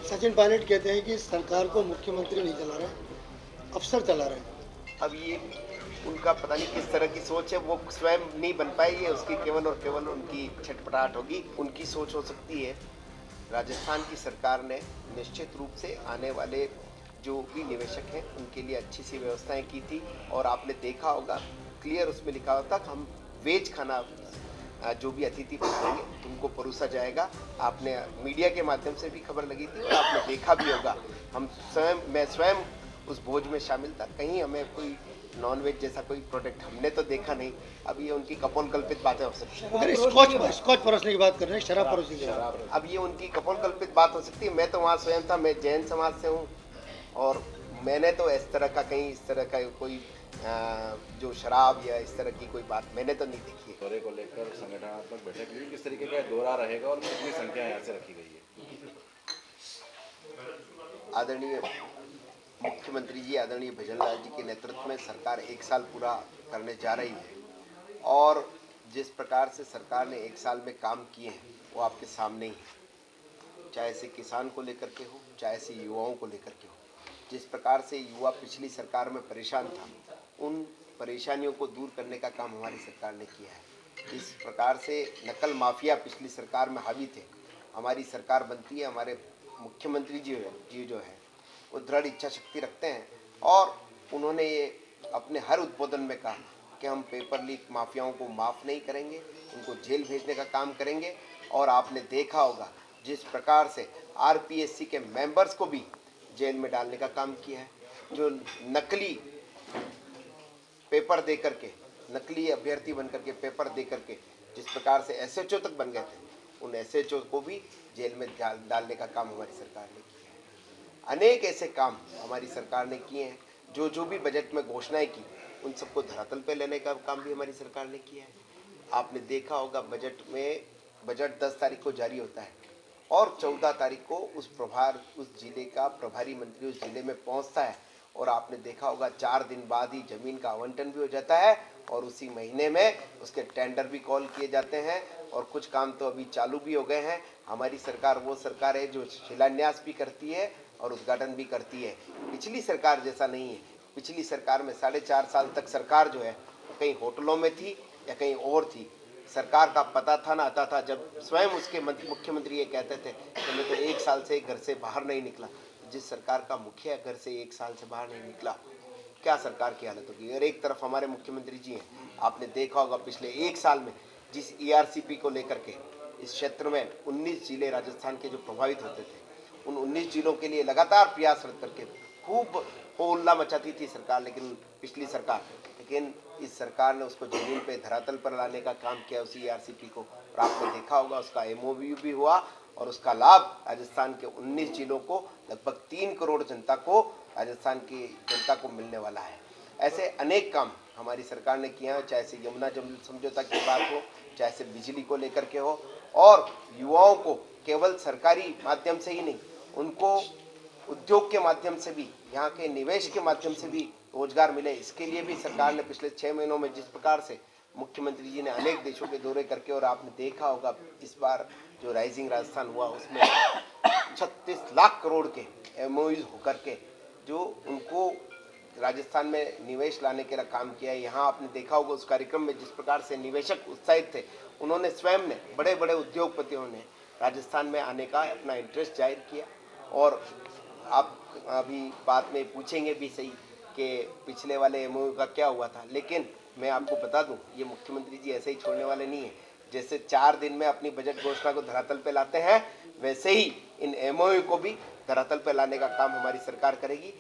सचिन पायलट कहते हैं कि सरकार को मुख्यमंत्री नहीं चला रहे, अफसर चला रहे हैं। अब ये उनका पता नहीं किस तरह की सोच है, वो स्वयं नहीं बन पाएगी, उसकी केवल और केवल उनकी छटपटाहट होगी। उनकी सोच हो सकती है। राजस्थान की सरकार ने निश्चित रूप से आने वाले जो भी निवेशक हैं उनके लिए अच्छी सी व्यवस्थाएं की थी, और आपने देखा होगा क्लियर उसमें लिखा होता कि हम वेज खाना जो भी अतिथि पहुँचेंगे उनको परोसा जाएगा। आपने मीडिया के माध्यम से भी खबर लगी थी और आपने देखा भी होगा। मैं स्वयं उस भोज में शामिल था। कहीं हमें कोई नॉनवेज जैसा कोई प्रोडक्ट हमने तो देखा नहीं। अब ये उनकी कपोल कल्पित बातें हो सकती हैं। अगर स्कॉच परोसने की बात कर रहे हैं, शराब परोसने की बात। अब ये उनकी कपोल कल्पित बात हो सकती है। मैं तो वहाँ स्वयं था, मैं जैन समाज से हूँ, और मैंने तो इस तरह का कहीं इस तरह का कोई जो शराब या इस तरह की कोई बात मैंने तो नहीं देखी है। दौरे को लेकर संगठनात्मक बैठक हुई, किस तरीके का दौरा रहेगा और कितनी संख्या यहाँ से रखी गई है? आदरणीय मुख्यमंत्री जी, आदरणीय भजनलाल जी के नेतृत्व में सरकार 1 साल पूरा करने जा रही है, और जिस प्रकार से सरकार ने 1 साल में काम किए हैं वो आपके सामने ही है। चाहे से किसान को लेकर के हो, चाहे से युवाओं को लेकर के हो। जिस प्रकार से युवा पिछली सरकार में परेशान था, उन परेशानियों को दूर करने का काम हमारी सरकार ने किया है। जिस प्रकार से नकल माफिया पिछली सरकार में हावी थे, हमारी सरकार बनती है, हमारे मुख्यमंत्री जी जो है वो दृढ़ इच्छा शक्ति रखते हैं, और उन्होंने ये अपने हर उद्बोधन में कहा कि हम पेपर लीक माफियाओं को माफ़ नहीं करेंगे, उनको जेल भेजने का काम करेंगे। और आपने देखा होगा जिस प्रकार से आरपीएससी के मेंबर्स को भी जेल में डालने का काम किया है। जो नकली पेपर दे करके, नकली अभ्यर्थी बन करके पेपर दे करके जिस प्रकार से एसएचओ तक बन गए थे, उन एसएचओ को भी जेल में डालने का काम हमारी सरकार ने किया है। अनेक ऐसे काम हमारी सरकार ने किए हैं। जो भी बजट में घोषणाएं की, उन सबको धरातल पे लेने का काम भी हमारी सरकार ने किया है। आपने देखा होगा बजट 10 तारीख को जारी होता है, और 14 तारीख को उस जिले का प्रभारी मंत्री उस जिले में पहुंचता है, और आपने देखा होगा 4 दिन बाद ही जमीन का आवंटन भी हो जाता है, और उसी महीने में उसके टेंडर भी कॉल किए जाते हैं, और कुछ काम तो अभी चालू भी हो गए हैं। हमारी सरकार वो सरकार है जो शिलान्यास भी करती है और उद्घाटन भी करती है। पिछली सरकार जैसा नहीं है। पिछली सरकार में 4.5 साल तक सरकार जो है कहीं होटलों में थी या कहीं और थी। सरकार का पता था ना आता था। जब स्वयं उसके मुख्यमंत्री ये कहते थे कि मैं तो 1 साल से घर से बाहर नहीं निकला। जिस सरकार का मुखिया घर से 1 साल से बाहर नहीं निकला, क्या सरकार की हालत होगी। और एक तरफ हमारे मुख्यमंत्री जी हैं, आपने देखा होगा पिछले 1 साल में जिस ईआरसीपी को लेकर के इस क्षेत्र में 19 जिले राजस्थान के जो प्रभावित होते थे, उन 19 जिलों के लिए लगातार प्रयासरत करके खूब होल्ला मचाती थी सरकार, लेकिन इस सरकार ने उसको जमीन पे धरातल पर लाने का काम किया उसी ईआरसीपी को। और आपने देखा होगा उसका एमओयू भी हुआ, और उसका लाभ राजस्थान के 19 जिलों को, लगभग 3 करोड़ जनता को, राजस्थान की जनता को मिलने वाला है। ऐसे अनेक काम हमारी सरकार ने किया है, चाहे से यमुना जल समझौता की बात हो, चाहे से बिजली को लेकर के हो, और युवाओं को केवल सरकारी माध्यम से ही नहीं, उनको उद्योग के माध्यम से भी, यहाँ के निवेश के माध्यम से भी रोजगार मिले, इसके लिए भी सरकार ने पिछले 6 महीनों में जिस प्रकार से मुख्यमंत्री जी ने अनेक देशों के दौरे करके, और आपने देखा होगा इस बार जो राइजिंग राजस्थान हुआ उसमें 36 लाख करोड़ के एमओयूज होकर के जो उनको राजस्थान में निवेश लाने के लिए काम किया है। यहाँ आपने देखा होगा उस कार्यक्रम में जिस प्रकार से निवेशक उत्साहित थे, उन्होंने स्वयं ने, बड़े बड़े उद्योगपतियों ने राजस्थान में आने का अपना इंटरेस्ट जाहिर किया। और आप अभी बाद में पूछेंगे भी सही कि पिछले वाले एमओयू का क्या हुआ था, लेकिन मैं आपको बता दूं ये मुख्यमंत्री जी ऐसे ही छोड़ने वाले नहीं है। जैसे 4 दिन में अपनी बजट घोषणा को धरातल पे लाते हैं, वैसे ही इन एमओयू को भी धरातल पे लाने का काम हमारी सरकार करेगी।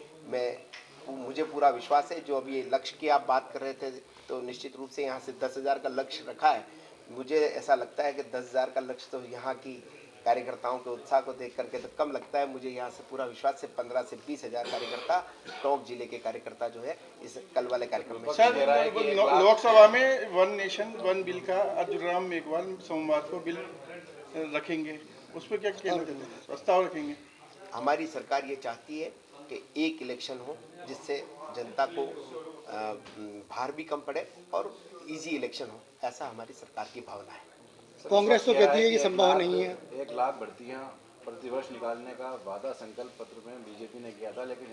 मुझे पूरा विश्वास है। जो अभी ये लक्ष्य की आप बात कर रहे थे, तो निश्चित रूप से यहाँ से 10,000 का लक्ष्य रखा है। मुझे ऐसा लगता है कि 10,000 का लक्ष्य तो यहाँ की कार्यकर्ताओं के उत्साह को देख करके तो कम लगता है। मुझे यहाँ से पूरा विश्वास है 15 से 20,000 कार्यकर्ता, टोंक जिले के कार्यकर्ता जो है इस कल वाले कार्यक्रम में। सर, लोकसभा में वन नेशन वन बिल का अर्जुन मेघवाल सोमवार को बिल रखेंगे, उस पर क्या कहना चाहते हैं, प्रस्ताव रखेंगे? हमारी सरकार ये चाहती है कि एक इलेक्शन हो जिससे जनता को भार भी कम पड़े और इजी इलेक्शन हो, ऐसा हमारी सरकार की भावना है। कांग्रेस तो कहती है कि संभव नहीं है। 1 लाख भर्तियां प्रतिवर्ष निकालने का वादा संकल्प पत्र में बीजेपी ने किया था, लेकिन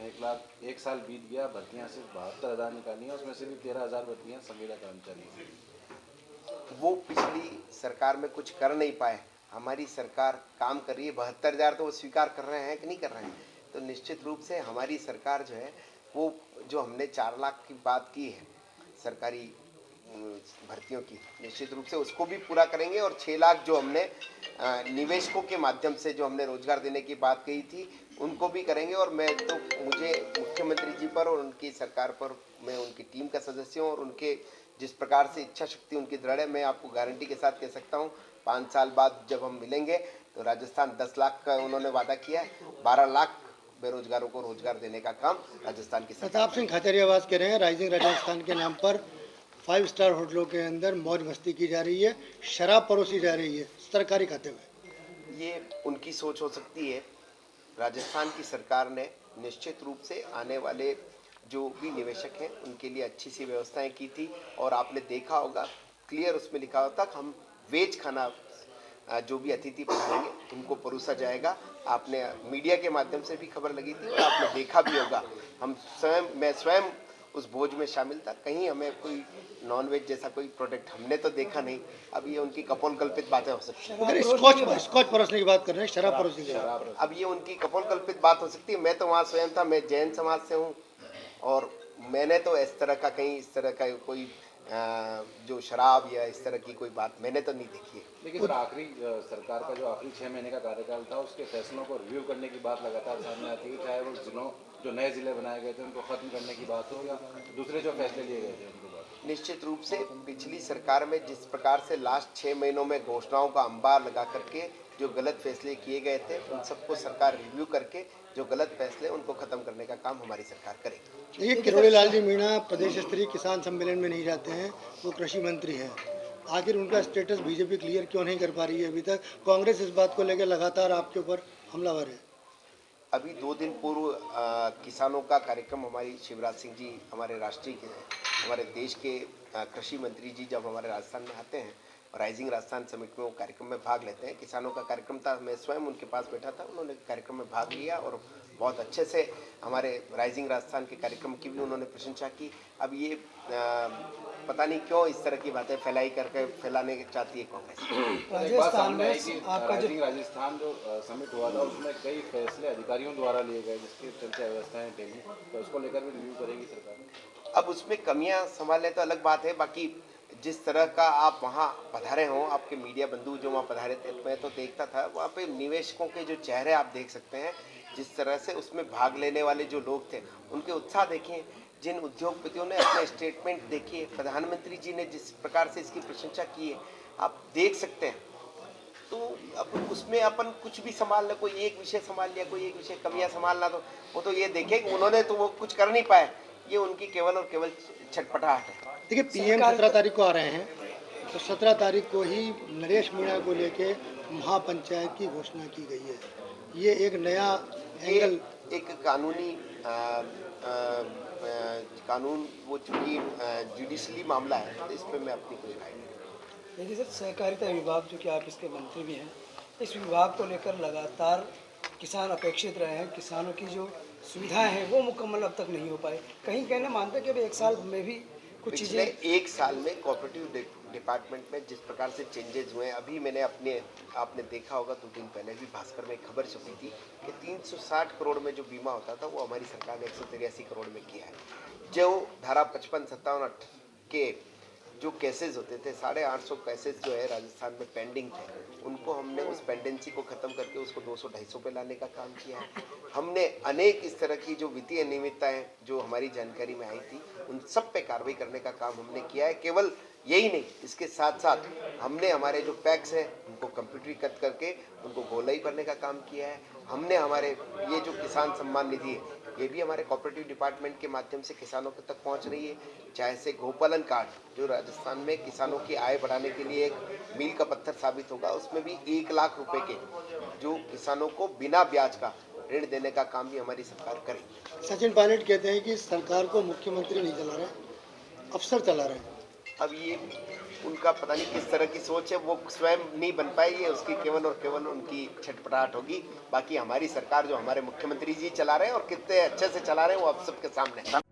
1 साल बीत गया, भर्तियां सिर्फ 72,000 निकाली हैं, उसमें से भी 13,000 भर्तियां संविदा कर्मचारी हैं। वो पिछली सरकार में कुछ कर नहीं पाए, हमारी सरकार काम कर रही है। 72,000 तो वो स्वीकार कर रहे हैं कि नहीं कर रहे हैं, तो निश्चित रूप से हमारी सरकार जो है वो जो हमने 4 लाख की बात की है सरकारी भर्तियों की, निश्चित रूप से उसको भी पूरा करेंगे। और 6 लाख जो हमने निवेशकों के माध्यम से जो हमने रोजगार देने की बात कही थी उनको भी करेंगे। और मैं तो मुझे मुख्यमंत्री जी पर और उनकी सरकार पर, मैं उनकी टीम का सदस्य हूँ और उनके जिस प्रकार से इच्छा शक्ति उनकी दृढ़ है, मैं आपको गारंटी के साथ कह सकता हूँ 5 साल बाद जब हम मिलेंगे तो राजस्थान 10 लाख का उन्होंने वादा किया है, 12 लाख बेरोजगारों को रोजगार देने का काम राजस्थान की सरकार। प्रताप सिंह खाचरियावास कह रहे हैं राइजिंग राजस्थान के नाम पर 5 स्टार होटलों के अंदर मौज मस्ती की जा रही है, शराब परोसी जा रही है सरकारी खाते में। ये उनकी सोच हो सकती है। राजस्थान की सरकार ने निश्चित रूप से आने वाले जो भी निवेशक हैं उनके लिए अच्छी सी व्यवस्थाएं की थी। और आपने देखा होगा क्लियर उसमें लिखा होता कि हम वेज खाना जो भी अतिथि पधारेंगे उनको परोसा जाएगा। आपने मीडिया के माध्यम से भी खबर लगी थी और आपने देखा भी होगा। मैं स्वयं उस भोज में शामिल था, कहीं हमें कोई नॉनवेज जैसा कोई प्रोडक्ट हमने तो देखा नहीं। अब ये उनकी कपोल कल्पित बातें हो सकती हैं। अगर स्कॉच परोसने की बात कर रहे हैं, शराब परोसने की बात। अब ये उनकी कपोल कल्पित बात हो सकती है। मैं तो वहाँ स्वयं था, मैं जैन समाज से हूँ और मैंने तो इस तरह का कहीं इस तरह का कोई जो शराब या इस तरह की कोई बात मैंने तो नहीं देखी है। लेकिन सर आखिरी सरकार का जो आखिरी 6 महीने का कार्यकाल था उसके फैसलों को रिव्यू करने की बात लगातार सामने आती है, चाहे वो जिलों जो नए जिले बनाए गए थे उनको खत्म करने की बात हो या दूसरे जो फैसले लिए गए थे उनकी बात। निश्चित रूप से पिछली सरकार में जिस प्रकार से लास्ट 6 महीनों में घोषणाओं का अंबार लगा करके जो गलत फैसले किए गए थे उन सबको सरकार रिव्यू करके जो गलत फैसले उनको खत्म करने का काम हमारी सरकार करेगी। देखिए, किरोड़ी लाल जी मीणा प्रदेश स्तरीय किसान सम्मेलन में नहीं जाते हैं, वो कृषि मंत्री हैं। आखिर उनका स्टेटस बीजेपी क्लियर क्यों नहीं कर पा रही है अभी तक? कांग्रेस इस बात को लेकर लगातार आपके ऊपर हमलावर है। अभी 2 दिन पूर्व किसानों का कार्यक्रम हमारी शिवराज सिंह जी हमारे राष्ट्रीय हमारे देश के कृषि मंत्री जी जब हमारे राजस्थान में आते हैं राइजिंग राजस्थान समिट में वो कार्यक्रम में भाग लेते हैं। किसानों का कार्यक्रम था, मैं स्वयं उनके पास बैठा था, उन्होंने कार्यक्रम में भाग लिया और बहुत अच्छे से हमारे राइजिंग राजस्थान के कार्यक्रम की भी उन्होंने प्रशंसा की। अब ये पता नहीं क्यों इस तरह की बातें फैलाने चाहती है कांग्रेस। राजस्थान में राजस्थान जो समिट हुआ था उसमें कई फैसले अधिकारियों द्वारा लिए गए जिसके चलते व्यवस्थाएं टेली, तो उसको लेकर भी रिव्यू करेगी सरकार। अब उसमें कमियां संभालने तो अलग बात है, बाकी जिस तरह का आप वहाँ पधारे हों, आपके मीडिया बंधु जो वहाँ पधारे थे, मैं तो देखता था वहाँ पे निवेशकों के जो चेहरे आप देख सकते हैं, जिस तरह से उसमें भाग लेने वाले जो लोग थे उनके उत्साह देखिए, जिन उद्योगपतियों ने अपने स्टेटमेंट देखिए, प्रधानमंत्री जी ने जिस प्रकार से इसकी प्रशंसा की है आप देख सकते हैं। तो अब उसमें अपन कुछ भी संभाल लें, कोई एक विषय संभाल लिया, कोई एक विषय कमियां संभालना, तो वो तो ये देखें कि उन्होंने तो वो कुछ कर नहीं पाए, ये उनकी केवल और केवल छटपटाहट है। देखिए, पीएम 17 तारीख को आ रहे हैं, तो 17 तारीख को ही नरेश मीणा को लेके महापंचायत की घोषणा की गई है। ये एक नया एंगल, एक कानूनी कानून वो चूंकि जुडिशली मामला है, तो इस पर मैं अपनी कुछ राय नहीं। देखिए सर, सहकारिता विभाग जो कि आप इसके मंत्री भी हैं, इस विभाग को लेकर लगातार किसान अपेक्षित रहे हैं। किसानों की जो सुविधाएं हैं वो मुकम्मल अब तक नहीं हो पाए। कहीं कहना मानते हैं कि अभी 1 साल में भी कुछ पिछले चीज़ें 1 साल में कोऑपरेटिव डिपार्टमेंट में जिस प्रकार से चेंजेस हुए हैं, अभी मैंने आपने देखा होगा 2 दिन पहले भी भास्कर में एक खबर छपी थी कि 360 करोड़ में जो बीमा होता था वो हमारी सरकार ने 183 करोड़ में किया है। जो धारा 55-57 के जो केसेस होते थे, 850 केसेस जो है राजस्थान में पेंडिंग थे, उनको हमने उस पेंडेंसी को ख़त्म करके उसको 200-250 पे लाने का काम किया है। हमने अनेक इस तरह की जो वित्तीय अनियमितताएं जो हमारी जानकारी में आई थी उन सब पे कार्रवाई करने का काम हमने किया है। केवल यही नहीं, इसके साथ साथ हमने हमारे जो पैक्स हैं उनको कंप्यूटरीकृत करके उनको गोलाई भरने का काम किया है। हमने हमारे ये जो किसान सम्मान निधि है ये भी हमारे कोऑपरेटिव डिपार्टमेंट के माध्यम से किसानों तक पहुंच रही है। चाहे से गोपालन कार्ड जो राजस्थान में किसानों की आय बढ़ाने के लिए एक मील का पत्थर साबित होगा, उसमें भी 1 लाख रुपए के जो किसानों को बिना ब्याज का ऋण देने का काम भी हमारी सरकार करेगी। सचिन पायलट कहते हैं कि सरकार को मुख्यमंत्री नहीं चला रहे, अफसर चला रहे हैं। अब ये उनका पता नहीं किस तरह की सोच है, वो स्वयं नहीं बन पाएगी, उसकी केवल और केवल उनकी छटपटाहट होगी। बाकी हमारी सरकार जो हमारे मुख्यमंत्री जी चला रहे हैं और कितने अच्छे से चला रहे हैं वो आप सबके सामने है।